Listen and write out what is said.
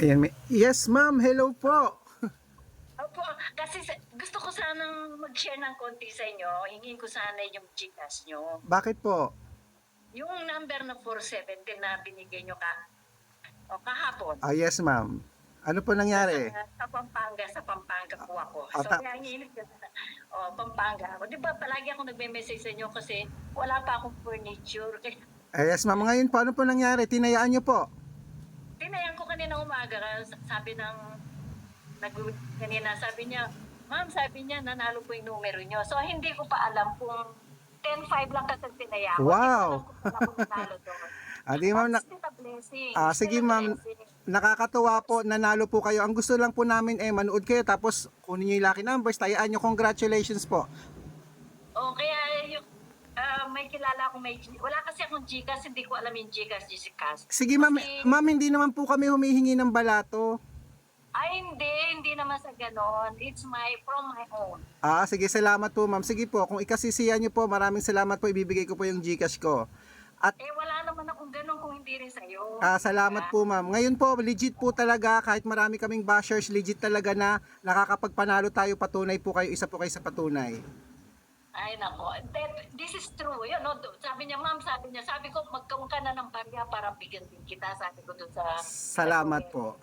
Ayan, yes ma'am, hello po. Opo, kasi gusto ko sanang mag-share ng konti sa inyo. Hingin ko sana yung GCash nyo. Bakit po? Yung number na 470 na binigay nyo kahapon. Yes ma'am. Ano po Nasa, nangyari? sa Pampanga po ako. Ah, So, ta- kaya hingin ko Pampanga ako. Di ba, palagi ako nagme-message sa inyo kasi wala pa akong furniture. yes ma'am, ngayon po, ano po nangyari? Tinayaan nyo po? Tinayan ko kanina umaga, sabi ng kanina, sabi niya, ma'am, sabi niya, nanalo po yung numero niyo. So, hindi ko pa alam kung 10-5 lang kasi tinaya ko. Wow! Hindi ko alam kung nanalo doon. Di ma'am, But still a blessing. sige Still a ma'am, blessing. nakakatuwa po, nanalo po kayo. Ang gusto lang po namin manood kayo tapos kunin nyo yung lucky numbers, tayaan nyo. Congratulations po. O, kaya yung, may kilala akong wala kasi akong GCash, hindi ko alam yung GCash. Sige ma'am, Kasi, hindi naman po kami humihingi ng balato. hindi naman sa ganon. It's from my own. Sige, salamat po ma'am. Sige po, kung ikasisiyan nyo po, maraming salamat po, ibibigay ko po yung GCash ko. At Wala naman akong ganon kung hindi rin sa'yo. salamat po ma'am. Ngayon po, legit po talaga, kahit marami kaming bashers, legit talaga na nakakapagpanalo tayo, patunay po kayo, isa po kayo sa patunay. Ay, nako. This is true. Yun, no? Sabi niya, ma'am, sabi ko, magkaroon ka na ng barya para bigyan din kita. Sabi ko doon sa... Salamat po.